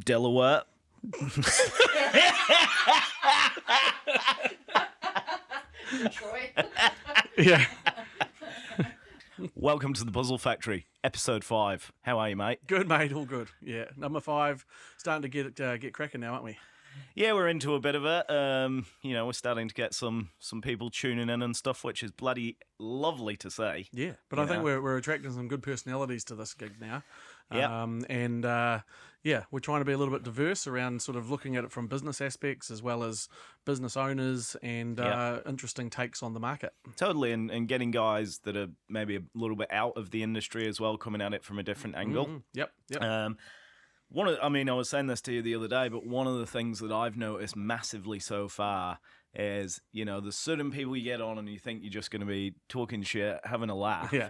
Delaware. Troy. Yeah. Welcome to the Puzzle Factory, episode 5. How are you, mate? Good, mate. All good. Yeah. Number 5. Starting to get cracking now, aren't we? Yeah, we're into a bit of it. We're starting to get some people tuning in and stuff, which is bloody lovely to say. Yeah. But I think we're attracting some good personalities to this gig now. Yeah. We're trying to be a little bit diverse around sort of looking at it from business aspects as well as business owners and interesting takes on the market. Totally, and getting guys that are maybe a little bit out of the industry as well, coming at it from a different angle. Yep. I was saying this to you the other day, but one of the things that I've noticed massively so far is, there's certain people you get on and you think you're just going to be talking shit, having a laugh. Yeah.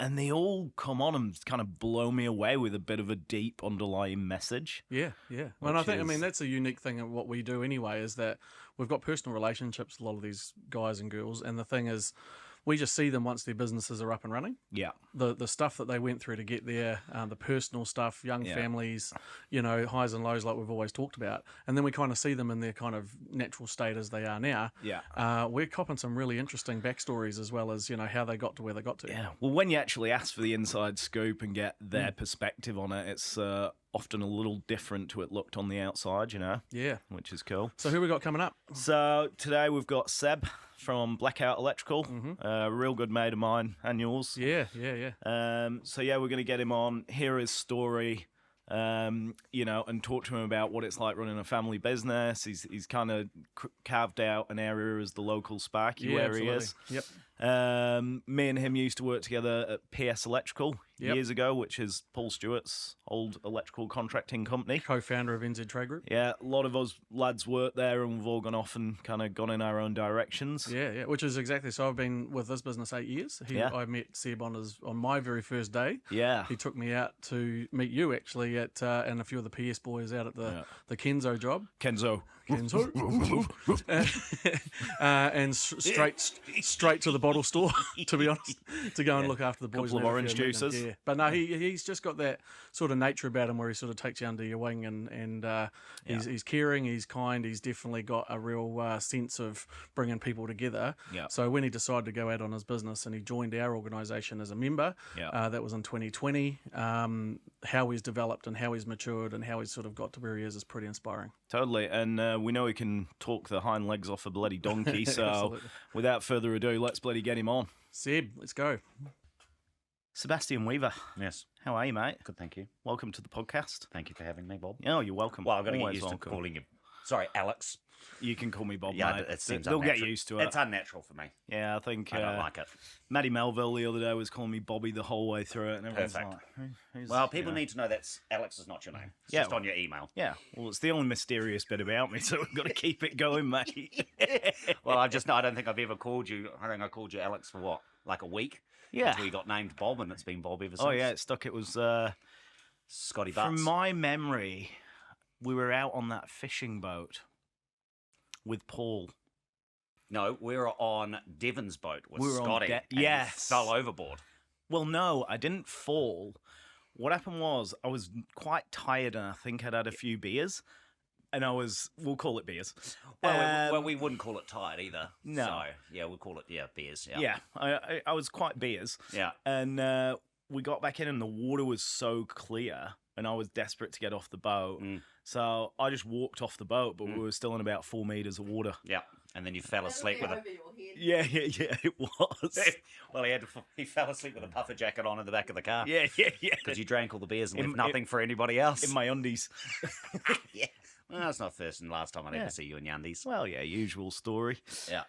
And they all come on and kind of blow me away with a bit of a deep underlying message. Yeah. Well, I think, that's a unique thing of what we do anyway, is that we've got personal relationships with a lot of these guys and girls. And the thing is, we just see them once their businesses are up and running. Yeah. The stuff that they went through to get there, the personal stuff, young families, highs and lows like we've always talked about. And then we kind of see them in their kind of natural state as they are now. Yeah. We're copping some really interesting backstories as well as, how they got to where they got to. Yeah. Well, when you actually ask for the inside scoop and get their perspective on it, it's often a little different to it looked on the outside, Yeah. which is cool. So who we got coming up? So today we've got Seb from Blackout Electrical, a real good mate of mine and yours. Yeah. We're going to get him on, hear his story, and talk to him about what it's like running a family business. He's kind of carved out an area as the local Sparky where absolutely. he is. Yep. Me and him used to work together at PS Electrical years ago, which is Paul Stewart's old electrical contracting company. Co-founder of NZ Trade Group. Yeah, a lot of us lads work there and we've all gone off and kind of gone in our own directions. Yeah, which is exactly. So I've been with this business 8 years. I met Seb on my very first day. Yeah. He took me out to meet you actually at and a few of the PS boys out at the Kenzo job. Kenzo. And straight to the bottle store, to be honest, to go and look after the boys. Couple of orange juices. Yeah, but no, he's just got that sort of nature about him where he sort of takes you under your wing and he's caring, he's kind, he's definitely got a real sense of bringing people together. Yeah. So when he decided to go out on his business and he joined our organisation as a member, that was in 2020. How he's developed and how he's matured and how he's sort of got to where he is pretty inspiring. Totally, and we know he can talk the hind legs off a bloody donkey, so without further ado, let's bloody get him on. Seb, let's go. Sebastian Weaver. Yes. How are you, mate? Good, thank you. Welcome to the podcast. Thank you for having me, Bob. Oh, you're welcome. Well, I've got to get Always used welcome. to calling you. Sorry, Alex. You can call me Bob, Yeah, mate. it seems They'll get unnatural. used to it. It's unnatural for me. Yeah, I think I don't like it. Maddie Melville the other day was calling me Bobby the whole way through it. And everyone's Perfect. like, who's, Well, people need to know that's Alex is not your name. It's just on your email. Yeah, well, it's the only mysterious bit about me, so we've got to keep it going, mate. Well, I don't think I've ever called you. I think I called you Alex for what, like a week? Yeah. Until you got named Bob, and it's been Bob ever since. Oh, yeah, it stuck. It was... Scotty Butts. From my memory, we were out on that fishing boat with Paul. No, we were on Devon's boat with We were on Scotty. And you yes. fell overboard. Well, no, I didn't fall. What happened was I was quite tired and I think I'd had a few beers. And we'll call it beers. Well, we wouldn't call it tired either. No. So, yeah, we'll call it, beers. Yeah. Yeah, I was quite beers. Yeah. And we got back in and the water was so clear and I was desperate to get off the boat. So I just walked off the boat, but we were still in about 4 meters of water. Yeah. And then you fell asleep with over a... your head. Yeah, it was. Well, he fell asleep with a puffer jacket on in the back of the car. Yeah. Because you drank all the beers and left nothing for anybody else. In my undies. Yeah. Well, that's not first and last time I'd ever see you in your undies. Well, yeah, usual story. Yeah.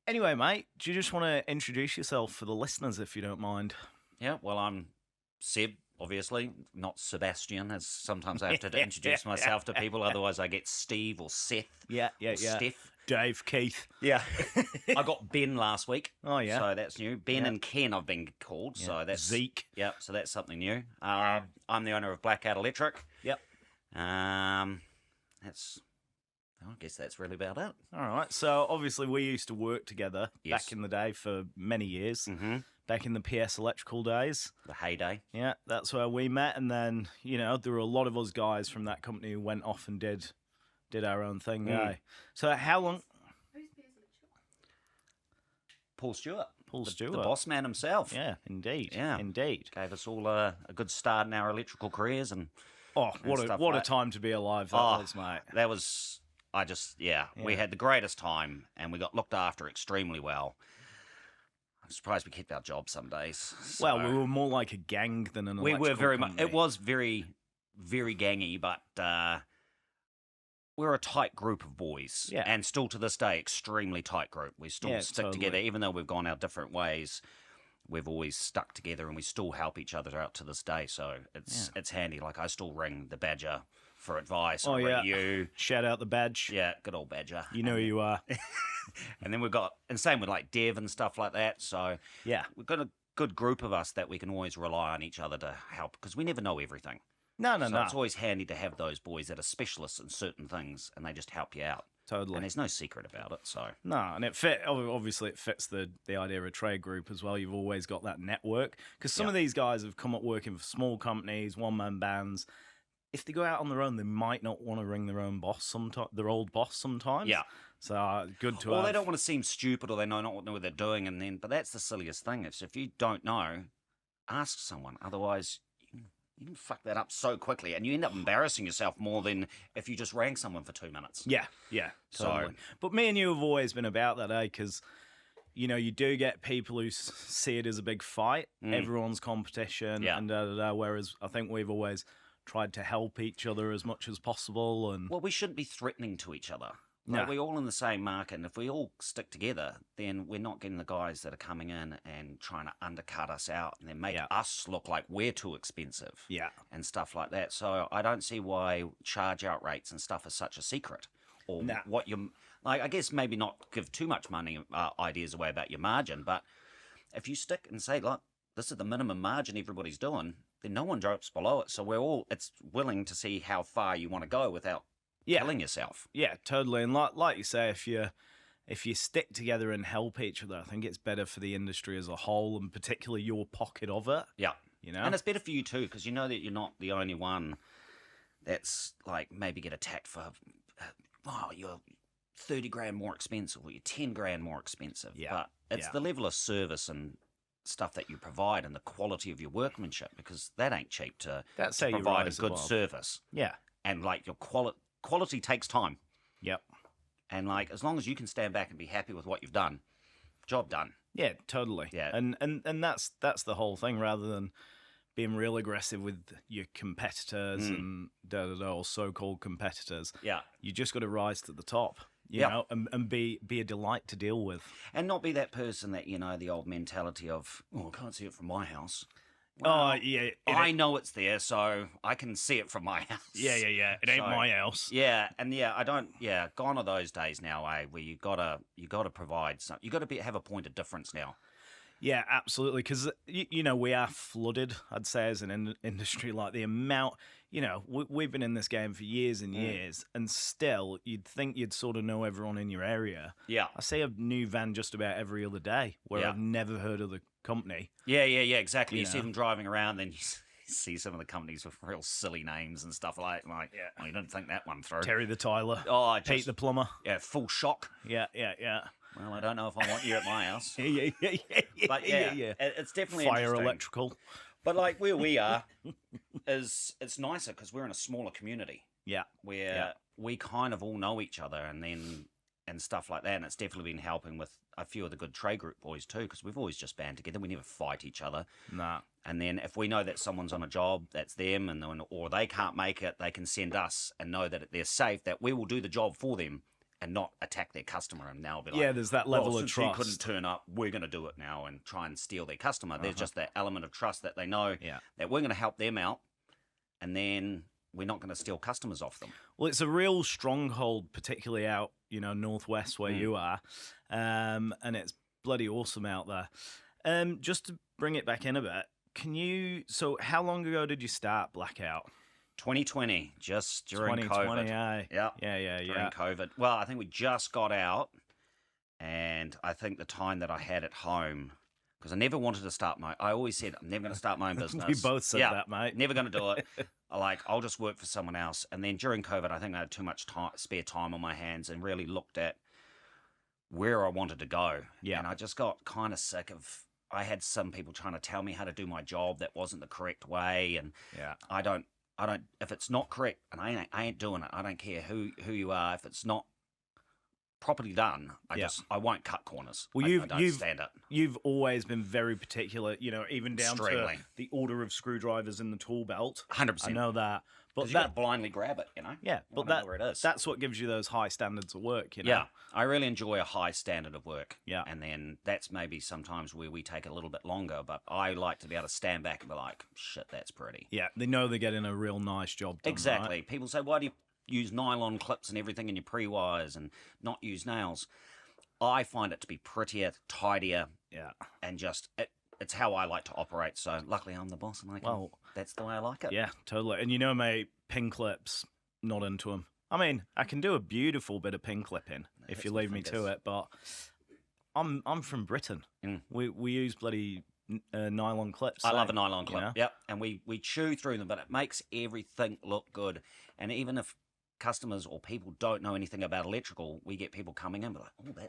Anyway, mate, do you just want to introduce yourself for the listeners, if you don't mind? Yeah, well, I'm Seb, obviously, not Sebastian, as sometimes I have to introduce myself to people. Otherwise, I get Steve or Seth. Yeah. Steph. Dave, Keith. Yeah. I got Ben last week. Oh, yeah. So that's new. Ben and Ken I've been called. Yeah. So that's... Zeke. Yeah, so that's something new. I'm the owner of Blackout Electric. Yep. I guess that's really about it. All right. So obviously we used to work together Yes. back in the day for many years. Mm-hmm. back in the PS Electrical days. The heyday. Yeah, that's where we met. And then, there were a lot of us guys from that company who went off and did our own thing. Yeah. So how long? Paul Stewart. Paul The Stewart. boss man himself. Yeah, indeed. Yeah. Indeed. Gave us all a good start in our electrical careers. And Oh, and what stuff a like- time to be alive that was, mate. that was, we had the greatest time and we got looked after extremely well. I'm surprised we kept our job some days. Well, So- we were more like a gang than an we electrical were very much. company. It was very, very gangy, but we're a tight group of boys. Yeah. And still to this day, extremely tight group. We still Yeah, stick totally. together, even though we've gone our different ways. We've always stuck together, and we still help each other out to this day. So it's handy. Like I still ring the Badger for advice. Oh, I ring yeah. you. Shout out the badge. Yeah, good old Badger. You know who you are. And then we've got, and same with like Dev and stuff like that. So Yeah. we've got a good group of us that we can always rely on each other to help because we never know everything. No, So it's always handy to have those boys that are specialists in certain things and they just help you out. Totally. And there's no secret about it. So No, and obviously it fits the idea of a trade group as well. You've always got that network because some of these guys have come up working for small companies, one-man bands. If they go out on their own, they might not want to ring their own boss sometimes, their old boss sometimes. Yeah. So good to or have. they don't want to seem stupid or they know not know what they're doing. But that's the silliest thing. If you don't know, ask someone. Otherwise, you can fuck that up so quickly and you end up embarrassing yourself more than if you just rang someone for 2 minutes. Yeah, So- totally. But me and you have always been about that, because you do get people who see it as a big fight, everyone's competition, Yeah. and whereas I think we've always tried to help each other as much as possible. And Well, we shouldn't be threatening to each other. No. Like, we're all in the same market, and if we all stick together, then we're not getting the guys that are coming in and trying to undercut us out and then make Yeah. us look like we're too expensive yeah, and stuff like that. So I don't see why charge out rates and stuff is such a secret. Or No. what you like. I guess maybe not give too much money ideas away about your margin, but if you stick and say, look, this is the minimum margin everybody's doing, then no one drops below it. So it's willing to see how far you want to go without killing yourself. yeah, totally. And like you say, if you stick together and help each other, I think it's better for the industry as a whole, and particularly your pocket of it. Yeah. And it's better for you too, because you know that you're not the only one that's like maybe get attacked for, you're 30 grand more expensive or you're 10 grand more expensive. Yeah. But it's the level of service and stuff that you provide and the quality of your workmanship, because that ain't cheap to That's how you provide a rise good above. service. Yeah. And like your quality takes time. Yep. And like as long as you can stand back and be happy with what you've done, job done. Yeah, totally. Yeah. And that's the whole thing, rather than being real aggressive with your competitors and or so-called competitors. Yeah. You just got to rise to the top, you Yeah. know, and be a delight to deal with. And not be that person that, the old mentality of, I can't see it from my house. Oh, yeah. I know it's there, so I can see it from my house. Yeah. It ain't So- my house. Yeah, and I don't. Yeah, gone are those days now, where you gotta provide some. You gotta have a point of difference now. Yeah, absolutely. Because, we are flooded, I'd say, as an industry. Like the amount, we've been in this game for years and years, and still you'd think you'd sort of know everyone in your area. Yeah, I see a new van just about every other day where Yeah. I've never heard of the company. yeah, exactly. You You see know. them driving around, then you see some of the companies with real silly names and stuff like. Oh, you didn't think that one through. Terry the Tyler, Oh, Pete the Plumber. full shock. Yeah. Well, I don't know if I want you at my house. Yeah. But it's definitely Fire interesting. electrical. But like where we are, it's nicer because we're in a smaller community Yeah. where we kind of all know each other and stuff like that. And it's definitely been helping with a few of the good trade group boys too, because we've always just band together. We never fight each other. Nah. And then if we know that someone's on a job, that's them, or they can't make it, they can send us and know that they're safe, that we will do the job for them and not attack their customer. And now be like, Yeah, there's that level of since trust. he couldn't turn up, we're going to do it now and try and steal their customer. There's just that element of trust that they know Yeah. that we're going to help them out, and then we're not going to steal customers off them. Well, it's a real stronghold, particularly out, northwest where you are, and it's bloody awesome out there. Just to bring it back in a bit, so how long ago did you start Blackout? 2020, just during 2020, COVID. aye. Yeah. During Yeah. COVID. Well, I think we just got out, and I think the time that I had at home because I never wanted to start my. I always said I'm never going to start my own business. We both said that, mate. Never going to do it. I'll just work for someone else. And then during COVID, I think I had too much spare time on my hands, and really looked at where I wanted to go. Yeah. And I just got kind of sick of. I had some people trying to tell me how to do my job that wasn't the correct way, and Yeah. I don't. If it's not correct, and I ain't doing it. I don't care who you are. If it's not properly done, I won't cut corners. Well, I don't stand it. You've always been very particular, even down Extremely. to the order of screwdrivers in the tool belt. 100%. I know that, but Because you got to blindly grab it, yeah, but know where it is. that's what gives you those high standards of work, Yeah, I really enjoy a high standard of work. Yeah. And then that's maybe sometimes where we take a little bit longer, but I like to be able to stand back and be like, shit, that's pretty. Yeah, they know they're getting a real nice job done. Exactly. Right? People say, why do you use nylon clips and everything in your pre-wires and not use nails? I find it to be prettier, tidier, Yeah. and just it's how I like to operate. So luckily I'm the boss, and that's the way I like it. Yeah, totally. And mate, pin clips, not into them. I mean, I can do a beautiful bit of pin clipping if hurts you my leave me to fingers. it, but I'm from Britain. Mm. We use bloody nylon clips. I love a nylon you clip. know? Yep, and we chew through them, but it makes everything look good. And even if customers or people don't know anything about electrical, we get people coming in and be like, oh,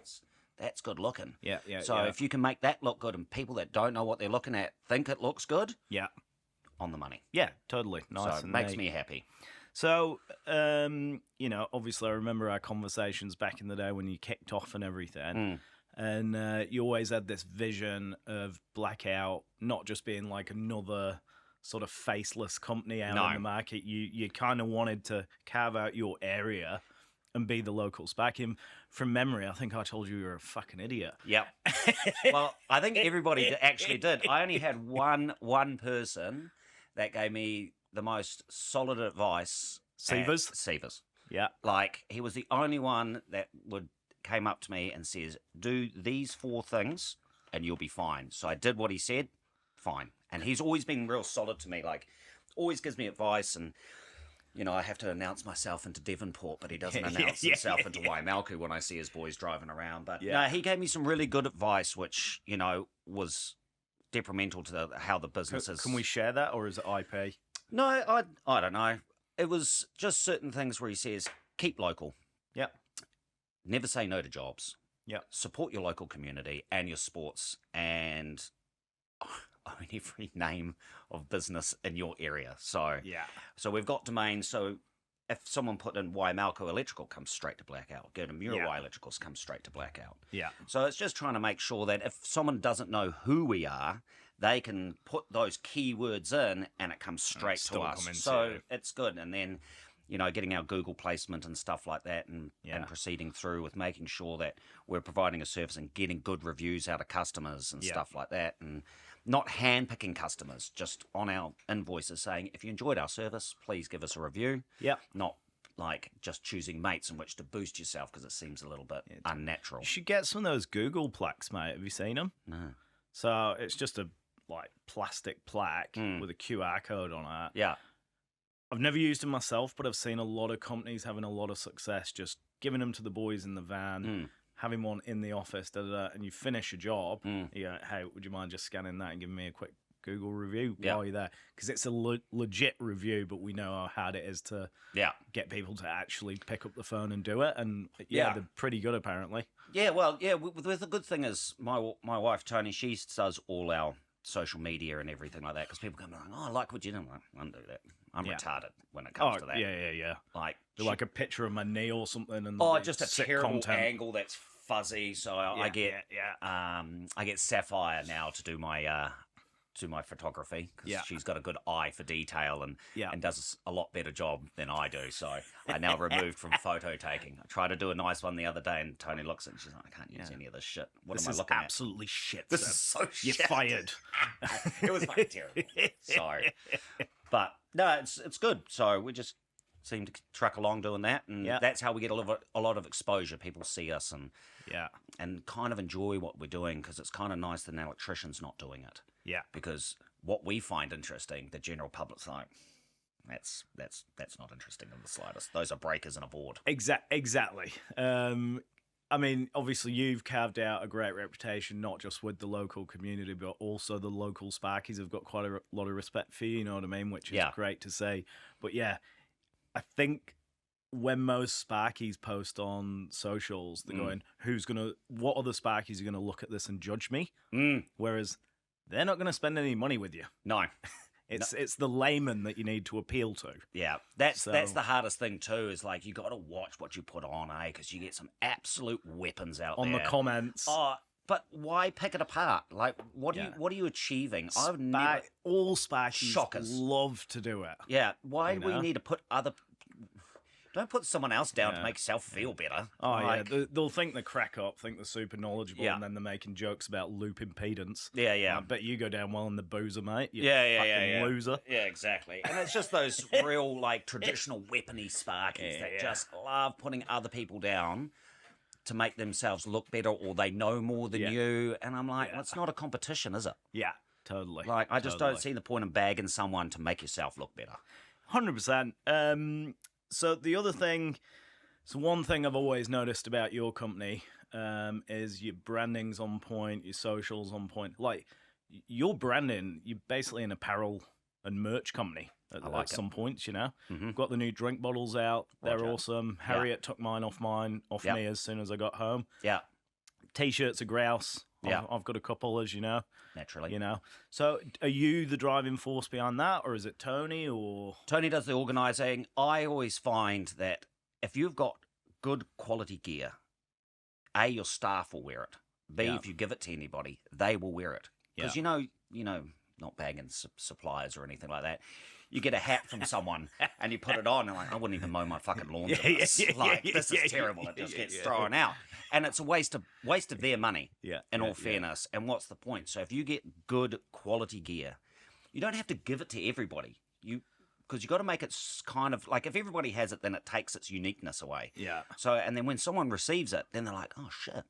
that's good looking. Yeah. So yeah. if you can make that look good, and people that don't know what they're looking at think it looks good, Yeah. on the money. Yeah, totally. Nice. So and it makes neat. me happy. So, obviously, I remember our conversations back in the day when you kicked off and everything. And you always had this vision of Blackout not just being like another sort of faceless company out in the market. You kind of wanted to carve out your area and be the local Sparky. From memory, I think I told you were a fucking idiot. Yep. Well, I think everybody actually did. I only had one person that gave me the most solid advice. Sievers? Sievers. Yeah. Like, he was the only one that came up to me and says, do these 4 things and you'll be fine. So I did what he said, fine. And he's always been real solid to me, like, always gives me advice. And, I have to announce myself into Devonport, but he doesn't announce himself into Waimalku when I see his boys driving around. But no, he gave me some really good advice, which, was detrimental to how the business is. Can we share that, or is it IP? No, I don't know. It was just certain things where he says, keep local. Yep. Never say no to jobs. Yep. Support your local community and your sports, and own every name of business in your area. So we've got domains. So if someone put in Waimalku Electrical, comes straight to Blackout. Go to Muriwai Electricals, comes straight to Blackout. Yeah. So it's just trying to make sure that if someone doesn't know who we are, they can put those keywords in and it comes straight to us. So it's good. And then, getting our Google placement and stuff like that, and proceeding through with making sure that we're providing a service and getting good reviews out of customers and stuff like that. And not hand-picking customers, just on our invoices saying, if you enjoyed our service, please give us a review. Yep. Not like just choosing mates in which to boost yourself, because it seems a little bit unnatural. You should get some of those Google plaques, mate. Have you seen them? No. So it's just a plastic plaque with a QR code on it. Yeah. I've never used them myself, but I've seen a lot of companies having a lot of success just giving them to the boys in the van, having one in the office, and you finish a job. You go, hey, would you mind just scanning that and giving me a quick Google review while you're there? Because it's a legit review, but we know how hard it is to get people to actually pick up the phone and do it. And they're pretty good apparently. Yeah, well, the good thing is my wife Tony, she does all our social media and everything like that, because people come like, oh, I like what you do. I'm like, I don't do that. I'm retarded when it comes to that. Yeah. Like, like a picture of my knee or something, and just a terrible angle that's fuzzy. So I get Sapphire now to do my photography, because she's got a good eye for detail and does a lot better job than I do. So I now removed from photo taking. I tried to do a nice one the other day, and Tony looks at it and she's like, I can't use any of this shit. What am I looking at? Absolutely shit. This is so shit. You're fired. It was fucking terrible. Sorry. But no, it's good. So we just seem to truck along doing that, and that's how we get a lot of exposure. People see us and kind of enjoy what we're doing, because it's kind of nice that an electrician's not doing it. Yeah. Because what we find interesting, the general public's like, that's not interesting in the slightest. Those are breakers and a board. Exactly. I mean, obviously you've carved out a great reputation, not just with the local community, but also the local Sparkies have got quite a lot of respect for you, you know what I mean? Which is great to see. But yeah, I think when most Sparkies post on socials, they're going, what other Sparkies are going to look at this and judge me? Whereas they're not going to spend any money with you. No. It's the layman that you need to appeal to. Yeah, that's the hardest thing too. Is like you got to watch what you put on, because you get some absolute weapons out on there the comments. Oh, but why pick it apart? Like, what are you achieving? I've never all Sparkies love to do it. Yeah, why do we need to put other? Don't put someone else down to make yourself feel better. Oh, like, they'll think they're crack up, think they're super knowledgeable, and then they're making jokes about loop impedance. Yeah, yeah. I bet you go down well in the boozer, mate. You fucking loser. Yeah, exactly. And it's just those real, like, traditional weapony Sparkies that just love putting other people down to make themselves look better, or they know more than you. And I'm like, well, it's not a competition, is it? Yeah, totally. Like, I just don't see the point in bagging someone to make yourself look better. 100%. So the other thing, one thing I've always noticed about your company is your branding's on point, your socials on point. Like your branding, you're basically an apparel and merch company at some points, you know. Mm-hmm. Got the new drink bottles out. They're Roger. Awesome. Harriet took mine off me as soon as I got home. Yeah. T-shirts are grouse. Yeah. I've got a couple, as you know. Naturally. You know. So are you the driving force behind that, or is it Tony, or... Tony does the organising. I always find that if you've got good quality gear, A, your staff will wear it. B, if you give it to anybody, they will wear it. Because you know, not bagging suppliers or anything like that. You get a hat from someone and you put it on and like, I wouldn't even mow my fucking lawn. This is terrible. It just gets thrown out. And it's a waste of their money, in all fairness. And what's the point? So if you get good quality gear, you don't have to give it to everybody. Because you got to make it kind of like, if everybody has it, then it takes its uniqueness away. Yeah. So, and then when someone receives it, then they're like, oh shit,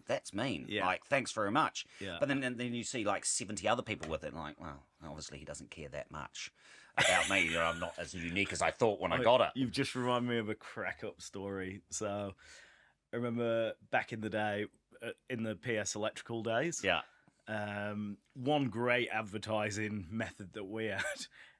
that's mean. Yeah. Like, thanks very much. Yeah. But then you see like 70 other people with it, and like, well, obviously he doesn't care that much about me. I'm not as unique as I thought when I got it. You've just reminded me of a crack up story. So I remember back in the day, in the PS Electrical days. Yeah. One great advertising method that we had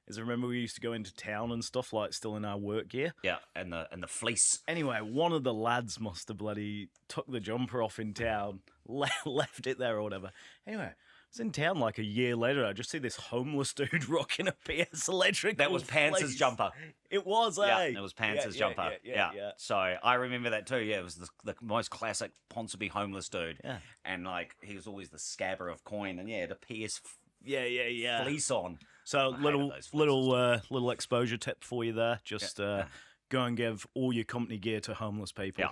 is, I remember we used to go into town and stuff, like still in our work gear. Yeah, and the fleece. Anyway, one of the lads must have bloody took the jumper off in town, left it there or whatever. Anyway, I was in town like a year later. I just see this homeless dude rocking a PS Electrical. That was Pants's fleece. jumper. It was, Yeah, eh? it was Pants's jumper. Yeah. So I remember that too. Yeah, it was the most classic Ponsonby homeless dude. Yeah. And like, he was always the scabber of coin, and the PS fleece on. So little exposure tip for you there. Just go and give all your company gear to homeless people. Yeah.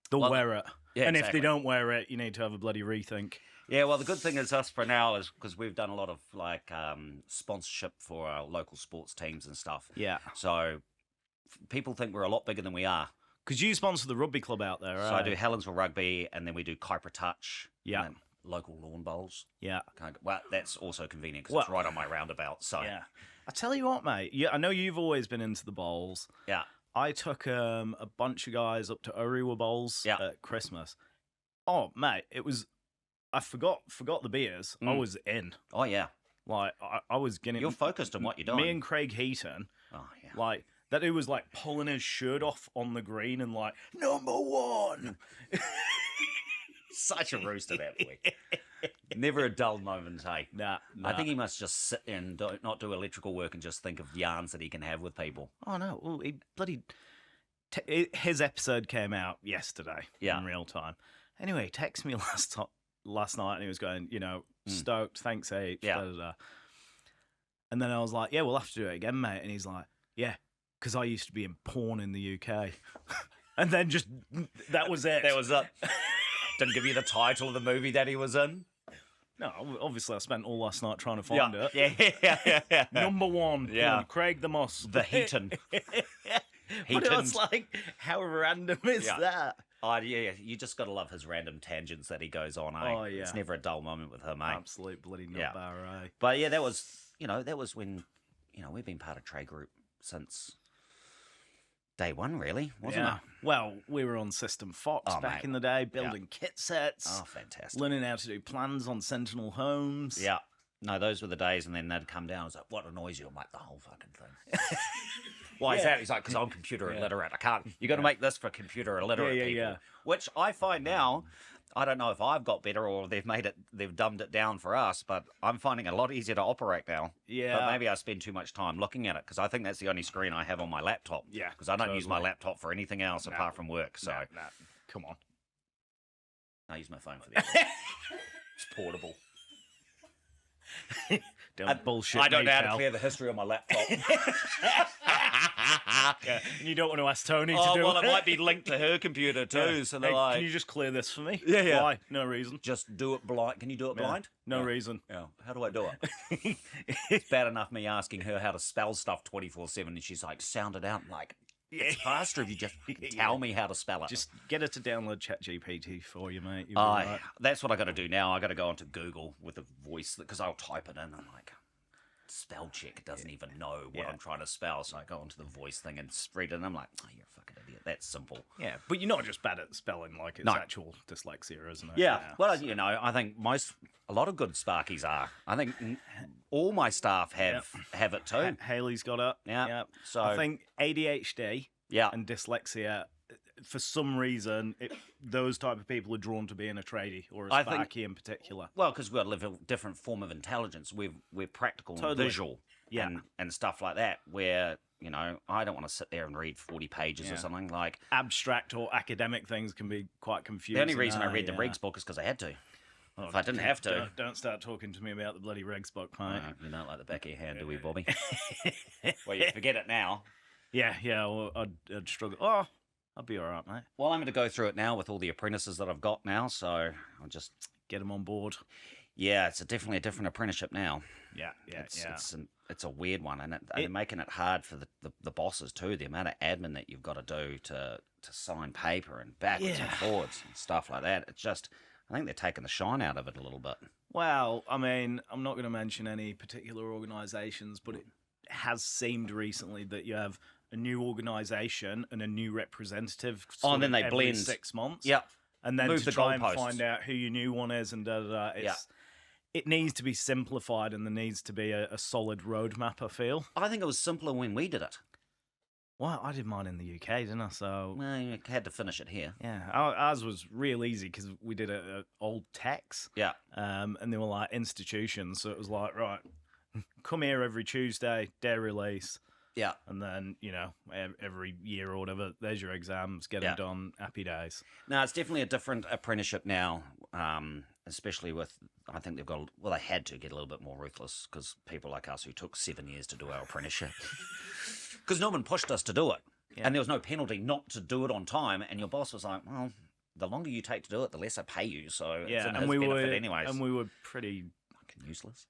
They'll wear it. Yeah, and exactly. if they don't wear it, you need to have a bloody rethink. Yeah, well, the good thing is us for now is because we've done a lot of like sponsorship for our local sports teams and stuff. Yeah. So people think we're a lot bigger than we are. Because you sponsor the rugby club out there, right? So I do Helensville Rugby, and then we do Kyper Touch. Yeah. And then local lawn bowls. Yeah. Well, that's also convenient because it's right on my roundabout. So yeah. I tell you what, mate. Yeah, I know you've always been into the bowls. Yeah. I took a bunch of guys up to Orewa Bowls at Christmas. Oh, mate, it was... I forgot the beers. I was in. Oh, yeah. Like, I was getting... You're focused on what you're doing. Me and Craig Heaton, like, that dude was, like, pulling his shirt off on the green and, like, number one! Such a rooster, that boy. Never a dull moment, hey? Nah. I think he must just sit there and not do electrical work and just think of yarns that he can have with people. Oh, no. Well, he bloody... his episode came out yesterday in real time. Anyway, he texted me last night, and he was going, stoked, thanks, H. Da, da, da. And then I was like, yeah, we'll have to do it again, mate. And he's like, yeah, because I used to be in porn in the UK. And then that was it. That was it. Didn't give you the title of the movie that he was in? No, obviously I spent all last night trying to find it. Yeah. Number one, Craig the Moss. The Heaton. But it was like, how random is that? Oh, yeah, you just got to love his random tangents that he goes on, eh? Oh, yeah. It's never a dull moment with him, eh? Absolute bloody nutbar, eh? But yeah, that was when, we've been part of Trade Group since day one, really, wasn't Yeah. it? Well, we were on System Fox Oh, back mate. in the day, building kit sets, Oh, fantastic. learning how to do plans on Sentinel homes. Yeah. No, those were the days, and then they'd come down. I was like, what annoys you? I'm like, the whole fucking thing. Why is that? He's like, because I'm computer illiterate. I can't. You got to make this for computer illiterate people. Yeah. Which I find now, I don't know if I've got better or they've dumbed it down for us, but I'm finding it a lot easier to operate now. Yeah. But maybe I spend too much time looking at it because I think that's the only screen I have on my laptop. Yeah, Because I don't use my totally. laptop for anything else apart from work. So Nah, come on. I use my phone for the other. It's portable. Don't bullshit I don't me, know how to pal. clear the history on my laptop. Yeah, and you don't want to ask Tony to Oh, do well, it. it might be linked to her computer too. Yeah. So they're Hey, like, can you just clear this for me? Yeah. Why? No reason. just do it blind. Can you do it Yeah. blind? No Yeah. reason. Yeah. How do I do it? It's bad enough me asking her how to spell stuff 24/7, and she's like, sound it out. I'm like, it's faster if you just tell me how to spell it. Just get her to download ChatGPT for you, mate. You'll be all right. That's what I got to do now. I got to go onto Google with a voice because I'll type it in. I'm like, spell check doesn't even know what I'm trying to spell, so I go onto the voice thing and spread it. And I'm like, oh, you're a fucking idiot. That's simple. Yeah, but you're not just bad at spelling, like it's No. actual dyslexia, isn't it? Yeah. Well, you know, I think a lot of good Sparkies are. I think all my staff have it too. Haley's got it. Yeah. So I think ADHD yeah. and dyslexia, for some reason, those type of people are drawn to being a tradie or a I think- Sparky in particular. Well, because we live a different form of intelligence. We're practical and Totally. visual, Yeah. and stuff like that. Where you know, I don't want to sit there and read 40 pages Yeah. or something. Like Abstract or academic things can be quite confusing. the only reason I read the regs book is because I had to. Oh, if I didn't have to, Don't start talking to me about the bloody regs book, mate. you don't like the back of your hand, do we, Bobby? Well, you forget it now. Yeah, well, I'd struggle. Oh, I'll be all right, mate. Well, I'm going to go through it now with all the apprentices that I've got now. So I'll just Get them on board. yeah, it's definitely a different apprenticeship now. Yeah. It's a weird one, and they're making it hard for the bosses too. The amount of admin that you've got to do to sign paper and backwards and forwards and stuff like that. It's just, I think they're taking the shine out of it a little bit. Well, I mean, I'm not going to mention any particular organisations, but it has seemed recently that you have a new organisation and a new representative. Oh, and then sort of they every blend. 6 months. Yep. And then Move to the try and goalposts. find out who your new one is and da. It needs to be simplified and there needs to be a solid roadmap, I feel. I think it was simpler when we did it. Well, I did mine in the UK, didn't I? So, Well, you had to finish it here. yeah, ours was real easy because we did a old techs. Yeah. And they were like institutions. So it was like, right, come here every Tuesday, day release. Yeah. And then, you know, every year or whatever, there's your exams, get them done, happy days. No, it's definitely a different apprenticeship now, especially with, I think they've got, well, they had to get a little bit more ruthless because people like us who took 7 years to do our apprenticeship, because no one pushed us to do it. Yeah. And there was no penalty not to do it on time. And your boss was like, well, the longer you take to do it, the less I pay you. So it's in his benefit anyways. And we were pretty Fucking useless.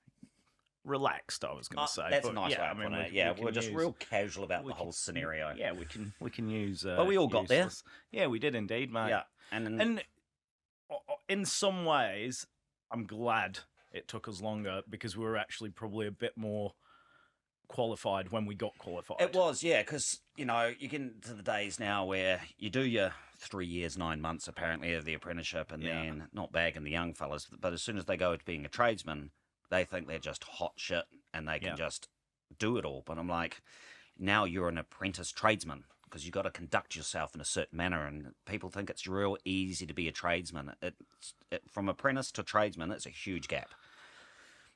relaxed, I was going to say. That's but a nice yeah, way I of mean, putting it. we Yeah, can we're just use- real casual about the we whole can- scenario. Yeah, we can use. But we all got there. useless. Yeah, we did indeed, mate. Yeah. And And in some ways, I'm glad it took us longer because we were actually probably a bit more qualified when we got qualified. it was, yeah, because, you know, you get into the days now where you do your 3 years, 9 months, apparently, of the apprenticeship, and Yeah. then, not bagging the young fellas, but as soon as they go to being a tradesman, they think they're just hot shit and they can Yeah. just do it all. But I'm like, now you're an apprentice tradesman because you've got to conduct yourself in a certain manner, and people think it's real easy to be a tradesman. From apprentice to tradesman, it's a huge gap.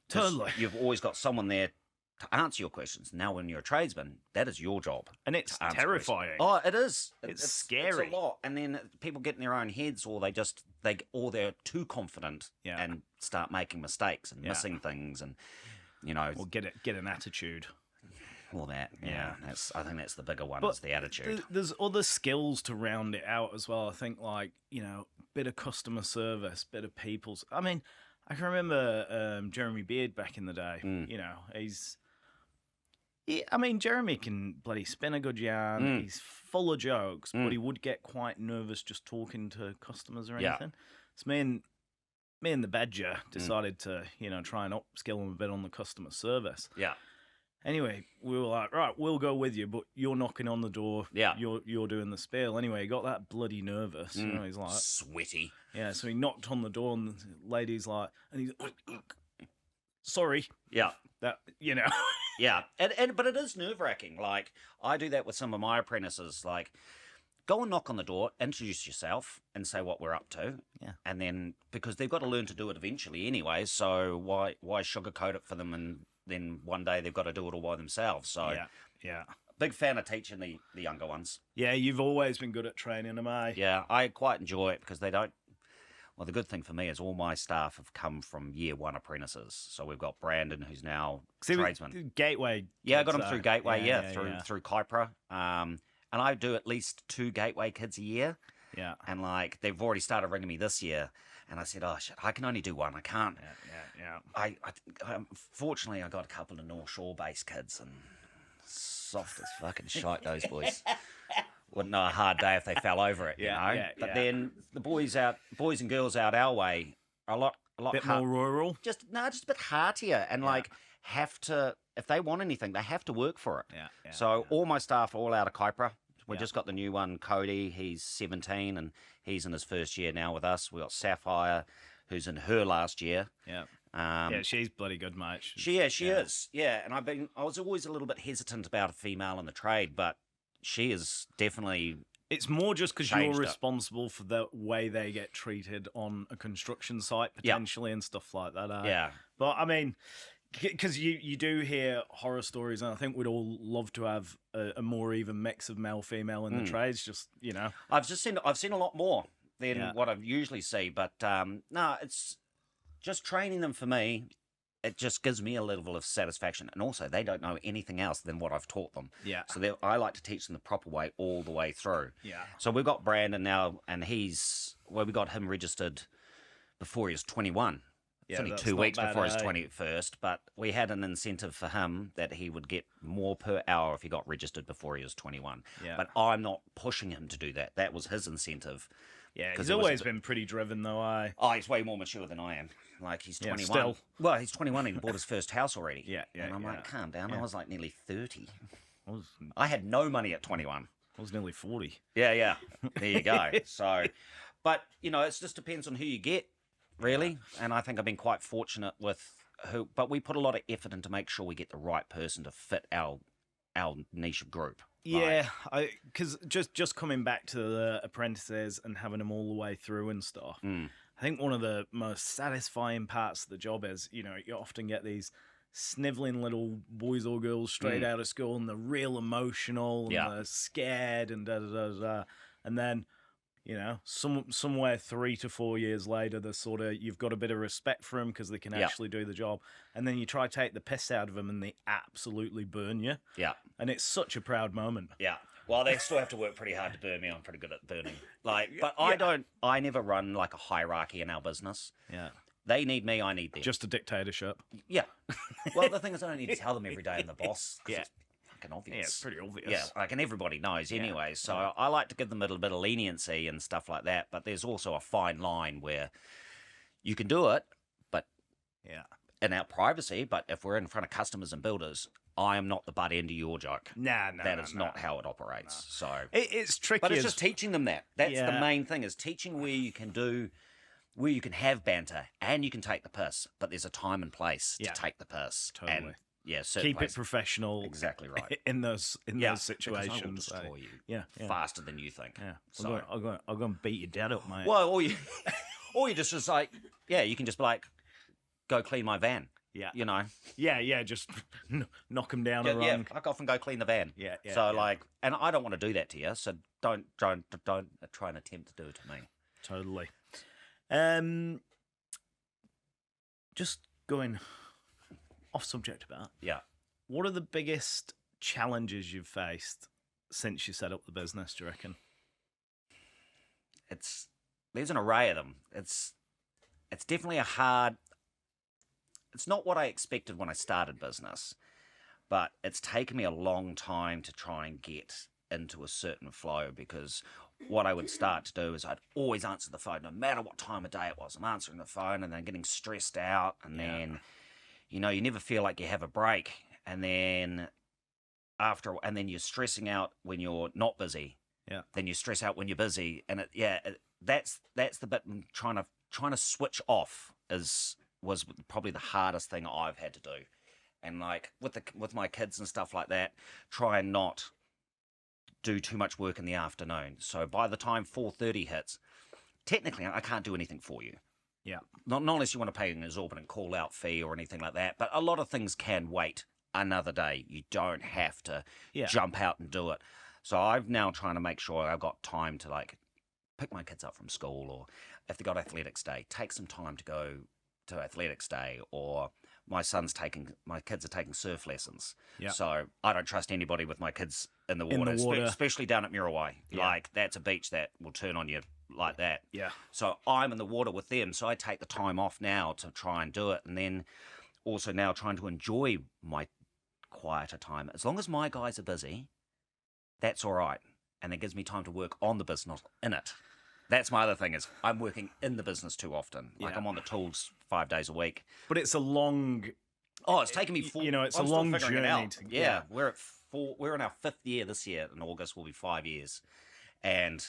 'Cause Totally. You've always got someone there to answer your questions. Now, when you're a tradesman, that is your job. And it's to answer terrifying. questions. Oh, it is. It's scary. It's a lot. And then people get in their own heads, or they're too confident Yeah. and start making mistakes and Yeah. missing things, and you know, Or get an attitude. all that. Yeah. I think that's the bigger one. But is the attitude. There's other skills to round it out as well. I think, like, you know, bit of customer service, bit of people's. I mean, I can remember Jeremy Beard back in the day. Mm. You know, I mean, Jeremy can bloody spin a good yarn. Mm. He's full of jokes, Mm. but he would get quite nervous just talking to customers or Yeah. anything. So me and the Badger decided to, you know, try and upskill him a bit on the customer service. Yeah. Anyway, we were like, right, we'll go with you, but you're knocking on the door. Yeah. You're doing the spiel. Anyway, he got that bloody nervous. You know, he's like, Sweaty. yeah. So he knocked on the door, and the lady's like, and he's, sorry, Yeah. that you know. Yeah, but it is nerve-wracking. Like, I do that with some of my apprentices. Like, go and knock on the door, introduce yourself, and say what we're up to. Yeah. And then, because they've got to learn to do it eventually anyway, so why sugarcoat it for them, and then one day they've got to do it all by themselves. So, Yeah. big fan of teaching the younger ones. Yeah, you've always been good at training them, eh? Yeah, I quite enjoy it because they don't. Well, the good thing for me is all my staff have come from year one apprentices. So we've got Brandon, who's now tradesman. Gateway. Yeah, I got kids, him through Gateway, yeah, through Kypra. And I do at least 2 Gateway kids a year. Yeah. And like they've already started ringing me this year. And I said, oh shit, I can only do one. I can't. Yeah. I fortunately I got a couple of North Shore based kids and soft as fucking shite, those boys. Wouldn't know a hard day if they fell over it, you know. But then the boys and girls out our way are a lot Bit more rural. just a bit heartier and like have to, if they want anything, they have to work for it. Yeah. So all my staff are all out of Kypra. We just got the new one, Cody. He's 17 and he's in his first year now with us. We got Sapphire, who's in her last year. Yeah. Yeah, She's bloody good, mate. she is. Yeah, and I was always a little bit hesitant about a female in the trade, but she is definitely. It's more just because you're changed it. responsible for the way they get treated on a construction site, potentially, and stuff like that. Yeah. But I mean, because you do hear horror stories, and I think we'd all love to have a more even mix of male female in the trades. Just I've seen a lot more than what I usually see, but no, it's just training them for me. It just gives me a level of satisfaction, and also they don't know anything else than what I've taught them. Yeah. So I like to teach them the proper way all the way through. Yeah. So we've got Brandon now, and we got him registered before he was 21. It's only that's 2 not weeks bad, before his eh? 21st, but we had an incentive for him that he would get more per hour if he got registered before he was 21. Yeah. But I'm not pushing him to do that. That was his incentive. Yeah, 'Cause he's it was always been pretty driven, though. Oh, he's way more mature than I am. Like, he's 21. still. Well, he's 21 and he bought his first house already. Yeah. And I'm like, calm down. I was like nearly 30. I I had no money at 21. was nearly 40. Yeah. There you go. So, but, it just depends on who you get, really. And I think I've been quite fortunate with but we put a lot of effort in to make sure we get the right person to fit our niche group. Yeah, because just coming back to the apprentices and having them all the way through and stuff. I think one of the most satisfying parts of the job is, you often get these sniveling little boys or girls straight out of school, and they're real emotional, and they're scared, and da-da-da-da. And then, somewhere 3 to 4 years later, they're you've got a bit of respect for them because they can actually do the job. And then you try to take the piss out of them, and they absolutely burn you. Yeah. And it's such a proud moment. Yeah. Well, they still have to work pretty hard to burn me. I'm pretty good at burning. But I never run like a hierarchy in our business. Yeah. They need me, I need them. Just a dictatorship. Yeah. Well, the thing is, I don't need to tell them every day I'm the boss. Yeah. It's fucking obvious. Yeah, it's pretty obvious. Yeah, like, and everybody knows anyway. So I like to give them a little bit of leniency and stuff like that. But there's also a fine line where you can do it, but in our privacy. But if we're in front of customers and builders, I am not the butt end of your joke. No, That is not how it operates. So it's tricky. but it's just teaching them that. That's the main thing, is teaching where you can have banter and you can take the piss, but there's a time and place to take the piss. Totally. And keep it professional. Exactly right. In those situations. Because I will destroy you Yeah. faster than you think. Yeah. So, I'm going to beat your dad up, mate. well, or you just like, you can just be like, go clean my van. Yeah. Yeah, just knock him down a yeah, rung. fuck off and go clean the van. Yeah. So like, and I don't want to do that to you. So don't try and attempt to do it to me. Totally. Just going off subject about. Yeah. What are the biggest challenges you've faced since you set up the business, do you reckon? There's an array of them. It's definitely it's not what I expected when I started business, but it's taken me a long time to try and get into a certain flow, because what I would start to do is I'd always answer the phone, no matter what time of day it was. I'm answering the phone and then getting stressed out, and then, you never feel like you have a break. and then and then you're stressing out when you're not busy. Yeah. Then you stress out when you're busy, and that's the bit. Trying to switch off was probably the hardest thing I've had to do, and like with my kids and stuff like that, try and not do too much work in the afternoon. So by the time 4:30 hits, technically I can't do anything for you. Yeah. Not unless you want to pay an exorbitant call-out fee or anything like that. But a lot of things can wait another day. You don't have to jump out and do it. So I've now trying to make sure I've got time to like pick my kids up from school, or if they got athletics day, take some time to go to athletics day, or my kids are taking surf lessons. Yeah. So I don't trust anybody with my kids in the water. Especially down at Muriwai. Yeah. Like that's a beach that will turn on you like that. Yeah. So I'm in the water with them. So I take the time off now to try and do it. And then also now trying to enjoy my quieter time. As long as my guys are busy, that's all right. And it gives me time to work on the business, in it. That's my other thing is I'm working in the business too often. Like I'm on the tools 5 days a week. But it's a long... Oh, it's taken me it's a long journey. Yeah, we're in our 5th year this year. In August will be 5 years. And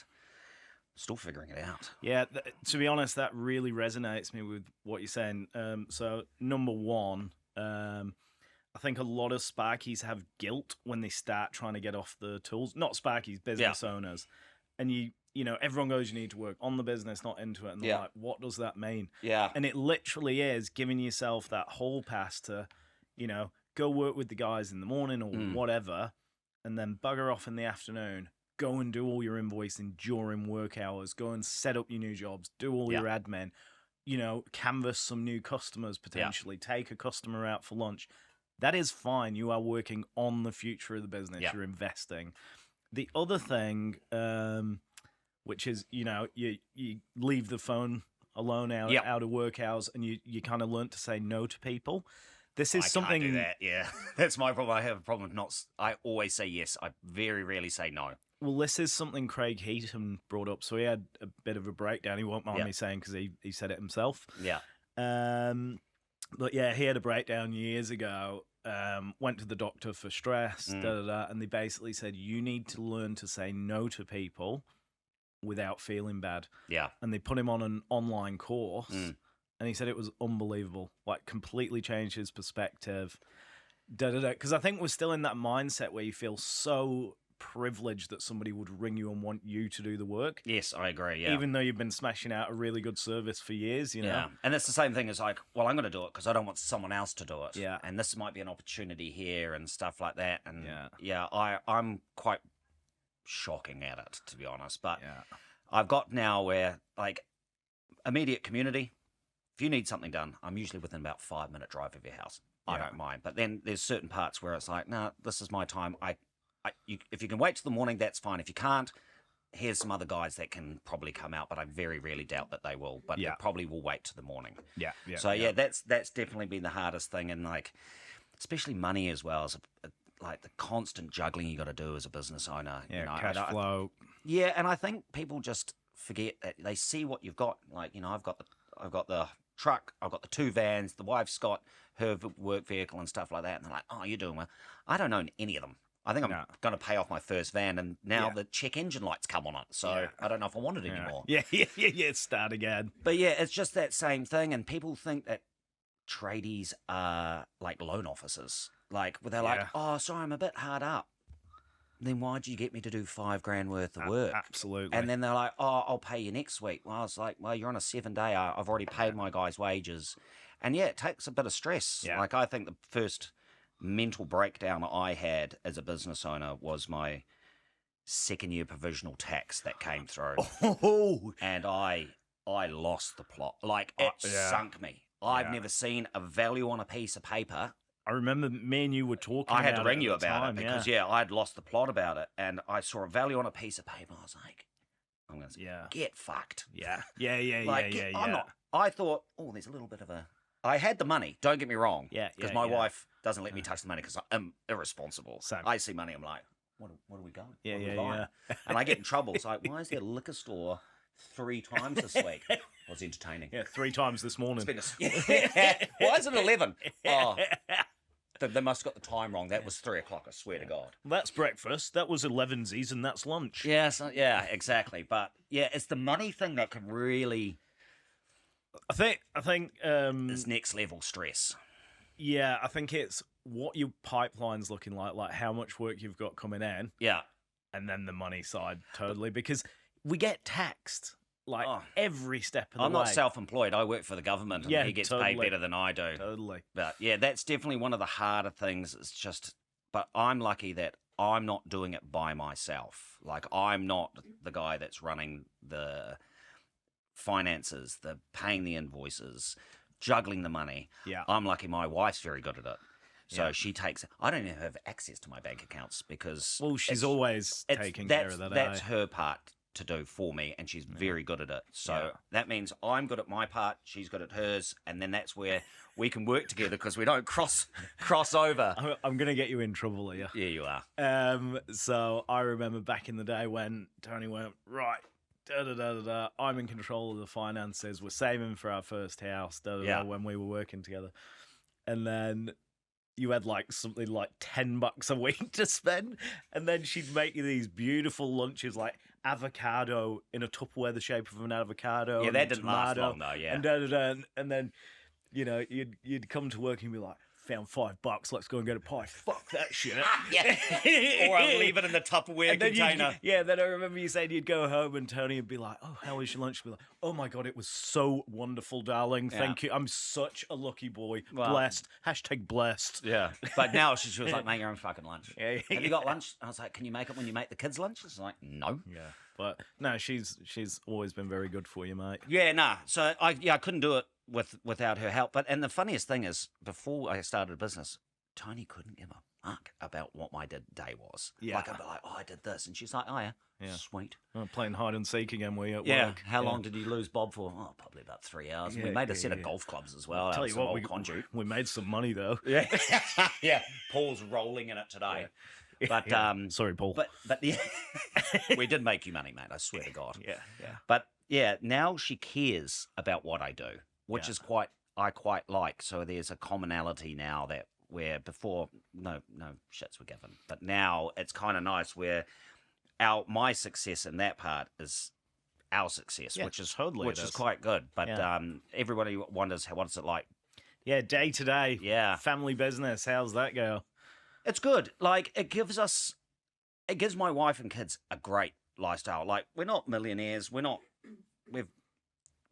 still figuring it out. Yeah, to be honest, that really resonates me with what you're saying. So, number one, I think a lot of Sparkies have guilt when they start trying to get off the tools. Not Sparkies, business owners. And you know, everyone goes, you need to work on the business, not into it. And they're like, what does that mean? Yeah. And it literally is giving yourself that whole pass to, you know, go work with the guys in the morning or whatever, and then bugger off in the afternoon. Go and do all your invoicing during work hours. Go and set up your new jobs. Do all your admin. You know, canvas some new customers potentially. Take a customer out for lunch. That is fine. You are working on the future of the business. You're investing. The other thing, which is, you know, you leave the phone alone out of work hours, and you kind of learn to say no to people. This is something. Can't do that. Yeah, that's my problem. I have a problem with not. I always say yes. I very rarely say no. Well, this is something Craig Heaton brought up. So he had a bit of a breakdown. He won't mind me saying because he said it himself. Yeah. But yeah, he had a breakdown years ago. Went to the doctor for stress, and they basically said you need to learn to say no to people without feeling bad. Yeah. And they put him on an online course, and he said it was unbelievable. Like, completely changed his perspective. Because I think we're still in that mindset where you feel so privileged that somebody would ring you and want you to do the work. Yes, I agree. Yeah. Even though you've been smashing out a really good service for years, you know. Yeah. And it's the same thing as like, well, I'm going to do it because I don't want someone else to do it. Yeah. And this might be an opportunity here and stuff like that. And I'm quite shocking at it, to be honest. But I've got now where, like, immediate community, if you need something done, I'm usually within about 5-minute drive of your house. I don't mind. But then there's certain parts where it's like, no, this is my time. If you can wait till the morning, that's fine. If you can't, here's some other guys that can probably come out, but I very rarely doubt that they will. But they probably will wait till the morning. Yeah. So that's definitely been the hardest thing, and like, especially money as well, as like the constant juggling you got to do as a business owner. Yeah, you know, cash flow. Yeah, and I think people just forget that they see what you've got. Like, you know, I've got the truck, I've got the 2 vans, the wife's got her work vehicle and stuff like that, and they're like, oh, you're doing well. I don't own any of them. I think I'm going to pay off my first van, and now the check engine lights come on it, so I don't know if I want it anymore. Yeah, start again. But yeah, it's just that same thing, and people think that tradies are like loan officers. Like, they're like, oh, sorry, I'm a bit hard up. Then why'd you get me to do $5,000 worth of work? Absolutely. And then they're like, oh, I'll pay you next week. Well, I was like, well, you're on a 7-day. I've already paid my guys' wages. And yeah, it takes a bit of stress. Yeah. Like, I think the first mental breakdown I had as a business owner was my 2nd year provisional tax that came through. Oh. And I lost the plot. Like, it sunk me. I've never seen a value on a piece of paper. I remember me and you were talking I had about to ring it you at the about time, it because, I'd lost the plot about it. And I saw a value on a piece of paper. I was like, I'm going to get fucked. Yeah. I thought, oh, there's a little bit of a... I had the money, don't get me wrong. Yeah. Because my wife doesn't let me touch the money because I'm irresponsible. Same. I see money, I'm like, what are we going? Yeah. And I get in trouble. It's like, why is there a liquor store 3 times this week? Well, it's entertaining. Yeah, 3 times this morning. It's been why is it 11? Oh, They must have got the time wrong. That was 3 o'clock, I swear to God. That's breakfast. That was 11's, and that's lunch. Yeah, exactly. But yeah, it's the money thing that can really I think is next level stress. yeah, I think it's what your pipeline's looking like how much work you've got coming in, Yeah. and then the money side totally, because we get taxed like Oh. every step of the I'm way. not self-employed. I work for the government, and Yeah, he gets totally. paid better than I do. Totally. But yeah, that's definitely one of the harder things. It's just, but I'm lucky that I'm not doing it by myself. Like, I'm not the guy that's running the finances, the paying the invoices, juggling the money. Yeah. I'm lucky my wife's very good at it. So Yeah. she takes, I don't even have access to my bank accounts because Well, she's always taking care of that. That's her part to do for me, and she's very good at it. So Yeah. that means I'm good at my part, she's good at hers, and then that's where we can work together because we don't cross over. I'm gonna get you in trouble here. Yeah, you are. So I remember back in the day when Tony went, right, I'm in control of the finances. We're saving for our first house, Yeah. when we were working together. And then you had like something like $10 a week to spend. And then she'd make you these beautiful lunches like avocado in a Tupperware the shape of an avocado. Yeah, and that didn't last tomato, long though, yeah. And then, you'd come to work and be like, found $5, let's go and get a pie. Fuck that shit. Yeah. Or I'll leave it in the Tupperware And then container. then I remember you saying you'd go home and Tony would be like, oh, how was your lunch? Be like, oh my God, it was so wonderful, darling. Thank you. I'm such a lucky boy. Well- Blessed. Hashtag blessed. Yeah. But now she was like, make your own fucking lunch. Yeah, Have you got lunch? I was like, can you make it when you make the kids' lunch? She's like, no. Yeah. But no, she's always been very good for you, mate. Yeah, nah. So I couldn't do it without her help. And the funniest thing is, before I started a business, Tony couldn't give a fuck about what my day was. Yeah. Like, I'd be like, oh, I did this. And she's like, oh, yeah. Sweet. I'm playing hide and seek again, were you at Yeah. work? How long did you lose Bob for? Oh, probably about 3 hours. And we Yeah, made a yeah, set of yeah. golf clubs as well. Tell you some what, old conduit. we made some money though. Yeah. Yeah. Paul's rolling in it today. But Sorry, Paul. but yeah, we did make you money, mate. I swear to God. yeah. But yeah, now she cares about what I do, which Yeah. is I quite like. So there's a commonality now that where before no shits were given, but now it's kind of nice where my success in that part is our success, Yeah, which is totally which it is is. quite good. But Yeah. everybody wonders what's it like. Yeah, day to day. Yeah. Family business. How's that go? It's good. Like it gives my wife and kids a great lifestyle. Like we're not millionaires.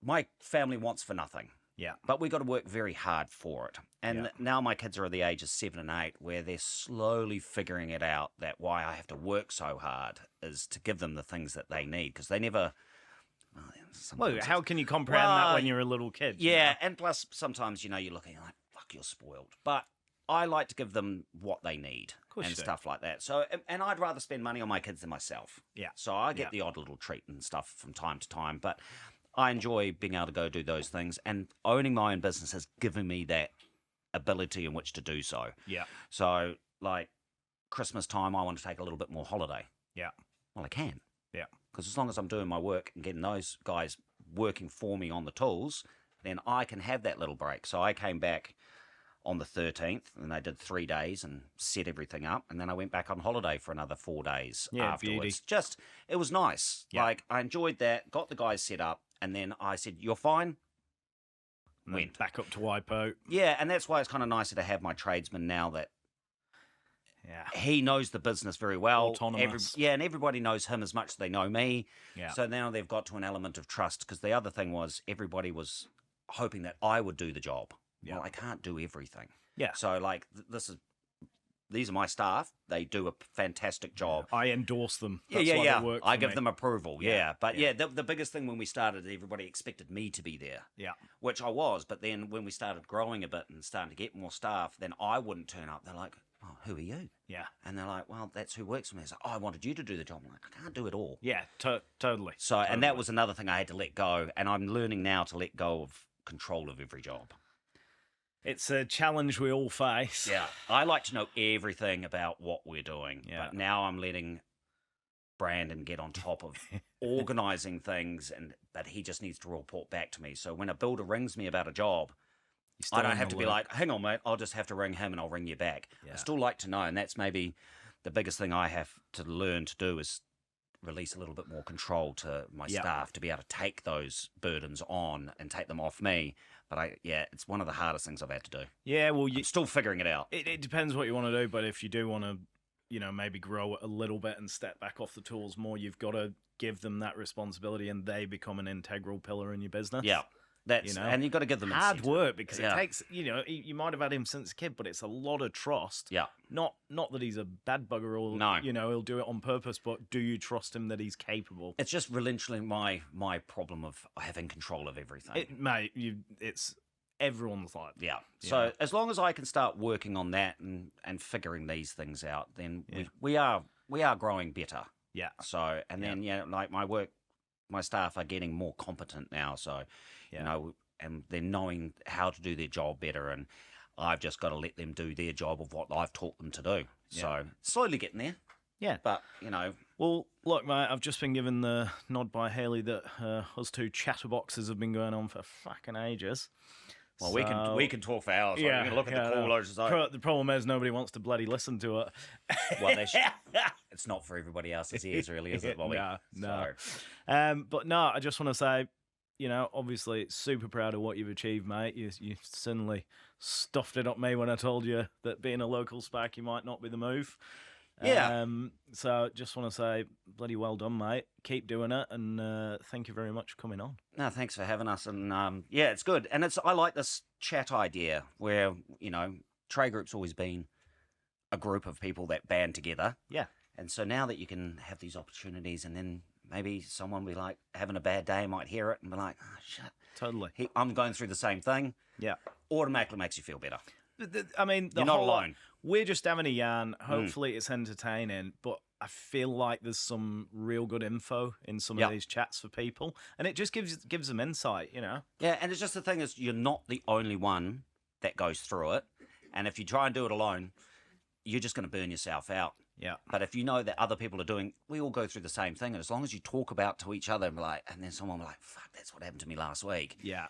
My family wants for nothing. Yeah. But we got to work very hard for it. And Yeah. now my kids are at the age of 7 and 8 where they're slowly figuring it out that why I have to work so hard is to give them the things that they need because they never. Well, sometimes how can you comprehend that Well, when you're a little kid? you yeah, know? and plus sometimes you're looking like fuck, you're spoiled. But I like to give them what they need course and you do. stuff like that. So, and I'd rather spend money on my kids than myself. Yeah. So I get Yeah. the odd little treat and stuff from time to time, but I enjoy being able to go do those things. And owning my own business has given me that ability in which to do so. Yeah. So, like Christmas time, I want to take a little bit more holiday. Yeah. Well, I can. Yeah. Because as long as I'm doing my work and getting those guys working for me on the tools, then I can have that little break. So I came back on the 13th and I did 3 days and set everything up. And then I went back on holiday for another 4 days Yeah, afterwards. beauty. It was nice. Yeah. Like I enjoyed that, got the guys set up. And then I said, you're fine. And then Went. back up to Wipeout. Yeah. And that's why it's kind of nicer to have my tradesman now that Yeah. he knows the business very well. Autonomous. And everybody knows him as much as they know me. Yeah. So now they've got to an element of trust because the other thing was everybody was hoping that I would do the job. Yeah. Well, I can't do everything. Yeah. So like these are my staff. They do a fantastic job. I endorse them. Yeah, That's yeah, why yeah. they work I for give me. them approval. Yeah, Yeah, but yeah. yeah, the biggest thing when we started, everybody expected me to be there. Yeah. Which I was, but then when we started growing a bit and starting to get more staff, then I wouldn't turn up. They're like, "Oh, who are you?" Yeah. And they're like, "Well, that's who works for me." It's like, "Oh, I wanted you to do the job." I'm like, "I can't do it all." Yeah. Totally. So, and that Totally. was another thing I had to let go, and I'm learning now to let go of control of every job. It's a challenge we all face. Yeah, I like to know everything about what we're doing, Yeah. but now I'm letting Brandon get on top of organising things, but he just needs to report back to me. So when a builder rings me about a job, still I don't in have the to be loop. like, hang on, mate, I'll just have to ring him and I'll ring you back. Yeah. I still like to know, and that's maybe the biggest thing I have to learn to do is release a little bit more control to my Yeah. staff to be able to take those burdens on and take them off me. But it's one of the hardest things I've had to do. Yeah, well, I'm still figuring it out. it depends what you want to do, but if you do want to, maybe grow it a little bit and step back off the tools more, you've got to give them that responsibility, and they become an integral pillar in your business. Yeah. That's and you've got to give them hard incentive. work, because Yeah. it takes, you might have had him since a kid, but it's a lot of trust. Yeah. Not that he's a bad bugger or No. he'll do it on purpose, but do you trust him that he's capable? It's just relinquishing my problem of having control of everything. It's everyone's like that. Yeah. So as long as I can start working on that and figuring these things out, then we are growing better. Yeah. So then like my staff are getting more competent now. So and they're knowing how to do their job better, and I've just got to let them do their job of what I've taught them to do. Yeah. So slowly getting there. Yeah. But Well, look, mate, I've just been given the nod by Haley that us two chatterboxes have been going on for fucking ages. well, we can talk for hours. Yeah, We can look at the callers. The problem is nobody wants to bloody listen to it. Well, it's not for everybody else's ears, really, is it, Bobby? No. So, But no, I just want to say, obviously, super proud of what you've achieved, mate. You certainly stuffed it up me when I told you that being a local Sparky might not be the move. Yeah. So just want to say, bloody well done, mate. Keep doing it, and thank you very much for coming on. No, thanks for having us. And it's good. And I like this chat idea where, trade group's always been a group of people that band together. Yeah. And so now that you can have these opportunities, and then maybe someone be like having a bad day might hear it and be like, oh, shit. Totally. I'm going through the same thing. Yeah. Automatically makes you feel better. I mean, You're not alone. We're just having a yarn. Hopefully, it's entertaining, but I feel like there's some real good info in some of these chats for people, and it just gives them insight, Yeah, and it's just the thing is, you're not the only one that goes through it, and if you try and do it alone, you're just going to burn yourself out. Yeah. But if you know that other people are doing, we all go through the same thing, and as long as you talk about to each other and then someone will be like, fuck, that's what happened to me last week. Yeah.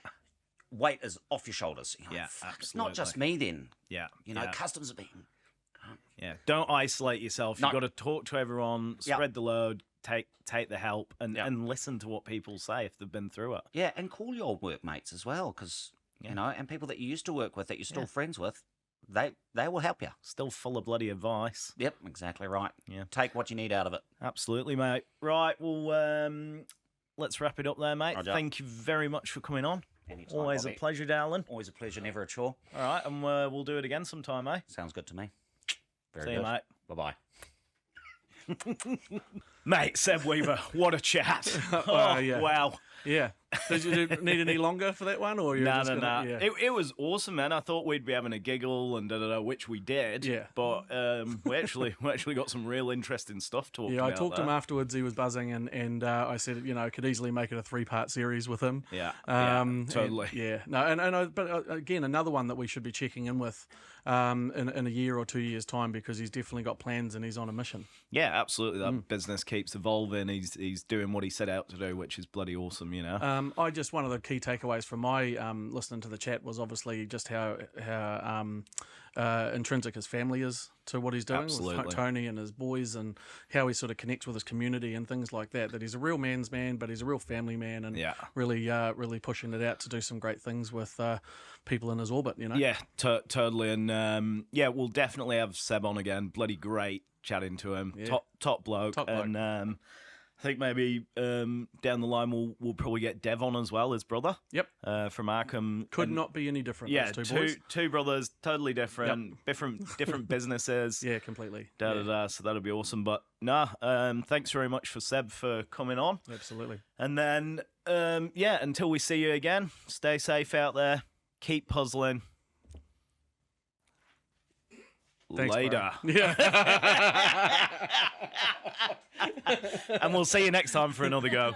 Weight is off your shoulders. Yeah, fuck, it's not just me then. Yeah. Customers are being. Yeah. Don't isolate yourself. No. You've got to talk to everyone, spread the load, take the help, and listen to what people say if they've been through it. Yeah, and call your old workmates as well, because, and people that you used to work with that you're still friends with, they will help you. Still full of bloody advice. Yep, exactly right. Yeah. Take what you need out of it. Absolutely, mate. Right, well, let's wrap it up there, mate. Roger. Thank you very much for coming on. Anytime, Always Bobby. a pleasure, darling. Always a pleasure, never a chore. All right, and we'll do it again sometime, eh? Sounds good to me. Very See good. you, mate. Bye-bye. Mate, Seb Weaver, what a chat. Yeah. Wow. Yeah. Did you need any longer for that one, or No. Yeah. It was awesome, man. I thought we'd be having a giggle and which we did. Yeah. But we actually got some real interesting stuff talking Yeah, about. I talked to him afterwards. He was buzzing, and I said, could easily make it a 3-part series with him. Yeah. Totally. But again, another one that we should be checking in with in a year or 2 years' time, because he's definitely got plans and he's on a mission. Yeah, absolutely. That business keeps evolving. He's doing what he set out to do, which is bloody awesome, One of the key takeaways from my listening to the chat was obviously just how intrinsic his family is to what he's doing Absolutely. with Tony and his boys, and how he sort of connects with his community and things like that. That he's a real man's man, but he's a real family man, and really pushing it out to do some great things with people in his orbit. Yeah, totally. And we'll definitely have Seb on again. Bloody great chatting to him. Yeah. Top bloke. Top bloke. And I think maybe down the line we'll probably get Dev on as well, his brother. Yep. From Arkham. Could not be any different. Yeah, those two boys. two brothers, totally different, different businesses. Yeah, completely. So that'll be awesome. But thanks very much for Seb for coming on. Absolutely. And then until we see you again, stay safe out there. Keep puzzling. Thanks, Later. bro. Yeah. And we'll see you next time for another go.